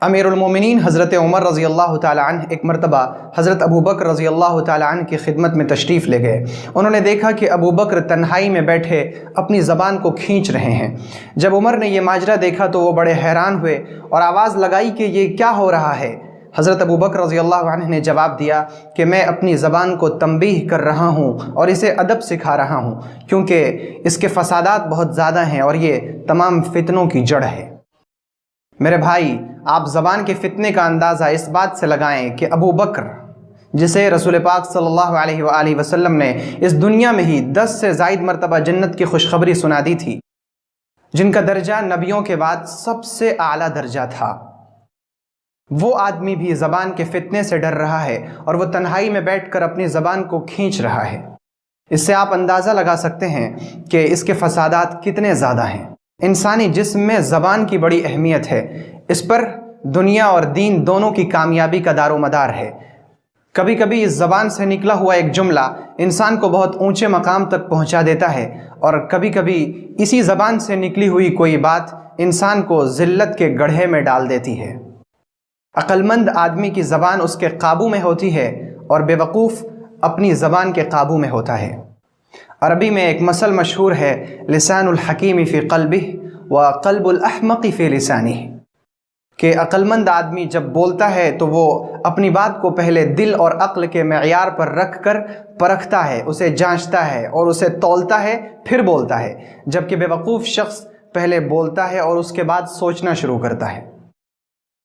अमीरुल-मोमिनीन हज़रत उमर रज़ी अल्लाह ताला अन्ह एक मरतबा हज़रत अबू बकर रज़ी अल्लाह ताला अन्ह की खिदमत में तशरीफ़ ले गए। उन्होंने देखा कि अबू बकर तन्हाई में बैठे अपनी ज़बान को खींच रहे हैं। जब उमर ने यह माजरा देखा तो वो बड़े हैरान हुए और आवाज़ लगाई कि ये क्या हो रहा है। हज़रत अबू बकर रज़ी अल्लाह अन्हु ने जवाब दिया कि मैं अपनी ज़बान को तंबीह कर रहा हूँ और इसे अदब सिखा रहा हूँ, क्योंकि इसके फ़सादात बहुत ज़्यादा हैं और ये तमाम फ़ितनों की जड़ है। मेरे भाई, आप ज़बान के फ़ितने का अंदाज़ा इस बात से लगाएं कि अबू बकर, जिसे रसूल पाक सल्लल्लाहु अलैहि वसल्लम ने इस दुनिया में ही 10 से ज़ायद मरतबा जन्नत की खुशखबरी सुना दी थी, जिनका दर्जा नबियों के बाद सबसे आला दर्जा था, वो आदमी भी ज़बान के फ़ितने से डर रहा है और वो तन्हाई में बैठकर अपनी ज़बान को खींच रहा है। इससे आप अंदाज़ा लगा सकते हैं कि इसके फ़सादात कितने ज़्यादा हैं। इंसानी जिस्म में ज़बान की बड़ी अहमियत है। इस पर दुनिया और दीन दोनों की कामयाबी का दारोमदार है। कभी कभी इस ज़बान से निकला हुआ एक जुमला इंसान को बहुत ऊंचे मकाम तक पहुंचा देता है और कभी कभी इसी ज़बान से निकली हुई कोई बात इंसान को ज़िल्लत के गड्ढे में डाल देती है। अक्लमंद आदमी की ज़बान उसके काबू में होती है और बेवकूफ़ अपनी ज़बान के काबू में होता है। अरबी में एक मसल मशहूर है, लिसानुल हकीमी फ़ी क़ल्बिही व क़ल्बुल अहमक़ी फ़ी लिसानिही, कि अक्लमंद आदमी जब बोलता है तो वो अपनी बात को पहले दिल और अक्ल के मेयार पर रख कर परखता है, उसे जांचता है और उसे तौलता है, फिर बोलता है। जबकि बेवकूफ़ शख्स पहले बोलता है और उसके बाद सोचना शुरू करता है।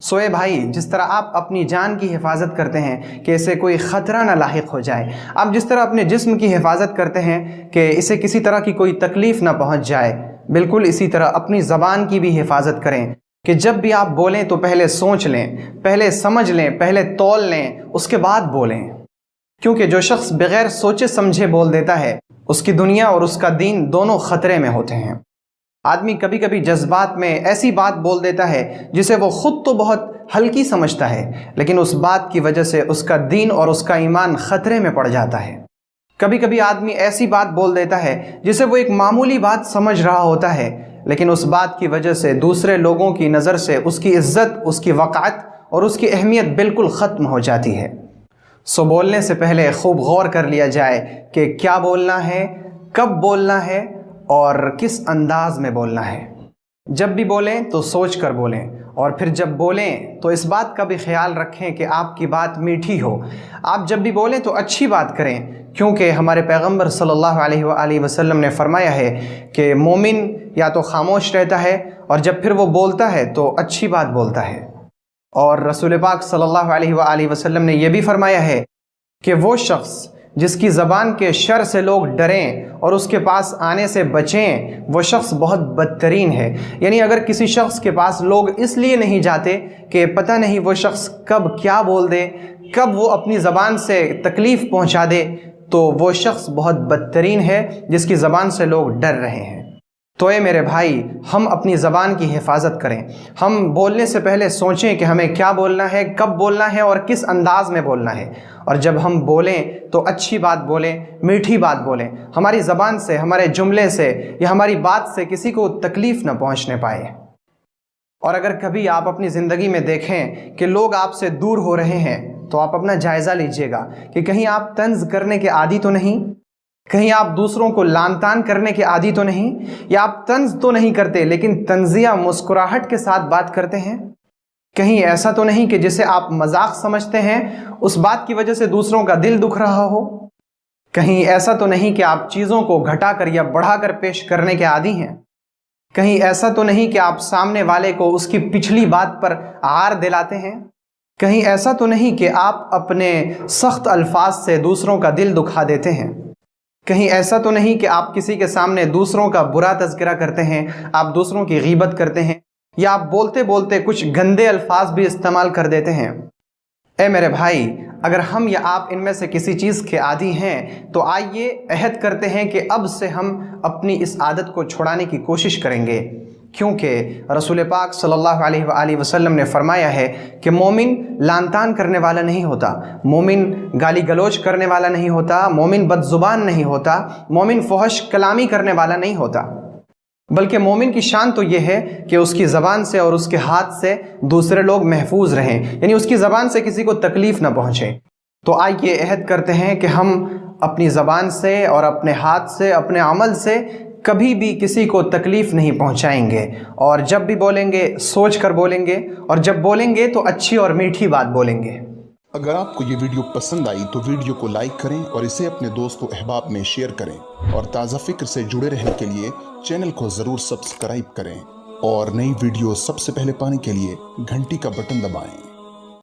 सोए भाई, जिस तरह आप अपनी जान की हिफाजत करते हैं कि इसे कोई ख़तरा ना लाहिक हो जाए, आप जिस तरह अपने जिस्म की हिफाजत करते हैं कि इसे किसी तरह की कोई तकलीफ़ ना पहुंच जाए, बिल्कुल इसी तरह अपनी ज़बान की भी हिफाजत करें कि जब भी आप बोलें तो पहले सोच लें, पहले समझ लें, पहले तौल लें, उसके बाद बोलें। क्योंकि जो शख्स बग़ैर सोचे समझे बोल देता है, उसकी दुनिया और उसका दीन दोनों ख़तरे में होते हैं। आदमी कभी कभी जज्बात में ऐसी बात बोल देता है जिसे वो ख़ुद तो बहुत हल्की समझता है, लेकिन उस बात की वजह से उसका दीन और उसका ईमान ख़तरे में पड़ जाता है। कभी कभी आदमी ऐसी बात बोल देता है जिसे वो एक मामूली बात समझ रहा होता है, लेकिन उस बात की वजह से दूसरे लोगों की नज़र से उसकी इज़्ज़त, उसकी वक़ात और उसकी अहमियत बिल्कुल ख़त्म हो जाती है। सो बोलने से पहले खूब गौर कर लिया जाए कि क्या बोलना है, कब बोलना है और किस अंदाज में बोलना है। जब भी बोलें तो सोच कर बोलें और फिर जब बोलें तो इस बात का भी ख्याल रखें कि आपकी बात मीठी हो। आप जब भी बोलें तो अच्छी बात करें, क्योंकि हमारे पैगंबर सल्लल्लाहु अलैहि वसल्लम ने फरमाया है कि मोमिन या तो खामोश रहता है और जब फिर वो बोलता है तो अच्छी बात बोलता है। और रसूल पाक सल्लल्लाहु अलैहि वसल्लम ने यह भी फरमाया है कि वो शख्स जिसकी ज़बान के शर से लोग डरें और उसके पास आने से बचें, वो शख्स बहुत बदतरीन है। यानी अगर किसी शख्स के पास लोग इसलिए नहीं जाते कि पता नहीं वो शख्स कब क्या बोल दे, कब वो अपनी ज़बान से तकलीफ़ पहुंचा दे, तो वो शख्स बहुत बदतरीन है जिसकी ज़बान से लोग डर रहे हैं। तो ए मेरे भाई, हम अपनी ज़बान की हिफाजत करें। हम बोलने से पहले सोचें कि हमें क्या बोलना है, कब बोलना है और किस अंदाज़ में बोलना है। और जब हम बोलें तो अच्छी बात बोलें, मीठी बात बोलें। हमारी ज़बान से, हमारे जुमले से या हमारी बात से किसी को तकलीफ़ न पहुंचने पाए। और अगर कभी आप अपनी ज़िंदगी में देखें कि लोग आपसे दूर हो रहे हैं तो आप अपना जायज़ा लीजिएगा कि कहीं आप तंज़ करने के आदी तो नहीं, कहीं आप दूसरों को लान तान करने के आदी तो नहीं, या आप तंज़ तो नहीं करते लेकिन तंज़िया मुस्कुराहट के साथ बात करते हैं। कहीं ऐसा तो नहीं कि जिसे आप मजाक समझते हैं उस बात की वजह से दूसरों का दिल दुख रहा हो। कहीं ऐसा तो नहीं कि आप चीज़ों को घटाकर या बढ़ाकर पेश करने के आदी हैं। कहीं ऐसा तो नहीं कि आप सामने वाले को उसकी पिछली बात पर आर दिलाते हैं। कहीं ऐसा तो नहीं कि आप अपने सख्त अल्फाज से दूसरों का दिल दुखा देते हैं। कहीं ऐसा तो नहीं कि आप किसी के सामने दूसरों का बुरा तज़किरा करते हैं, आप दूसरों की गीबत करते हैं, या आप बोलते बोलते कुछ गंदे अल्फाज भी इस्तेमाल कर देते हैं। ए मेरे भाई, अगर हम या आप इनमें से किसी चीज़ के आदी हैं तो आइए अहद करते हैं कि अब से हम अपनी इस आदत को छुड़ाने की कोशिश करेंगे, क्योंकि रसूल पाक सल्लल्लाहु अलैहि वसल्लम ने फरमाया है कि मोमिन लानतान करने वाला नहीं होता, मोमिन गाली गलोच करने वाला नहीं होता, मोमिन बदजुबान नहीं होता, मोमिन फहश कलामी करने वाला नहीं होता। بلکہ مومن کی شان تو یہ ہے کہ اس کی زبان سے اور اس کے ہاتھ سے دوسرے لوگ محفوظ رہیں، یعنی اس کی زبان سے کسی کو تکلیف نہ پہنچے۔ تو آئیے عہد کرتے ہیں کہ ہم اپنی زبان سے اور اپنے ہاتھ سے، اپنے عمل سے کبھی بھی کسی کو تکلیف نہیں پہنچائیں گے، اور جب بھی بولیں گے سوچ کر بولیں گے، اور جب بولیں گے تو اچھی اور میٹھی بات بولیں گے۔ اگر آپ کو یہ ویڈیو پسند آئی تو ویڈیو کو لائک کریں اور اسے اپنے دوست و احباب میں شیئر کریں، اور تازہ فکر سے جڑے رہنے کے لیے چینل کو ضرور سبسکرائب کریں، اور نئی ویڈیو سب سے پہلے پانے کے لیے گھنٹی کا بٹن دبائیں۔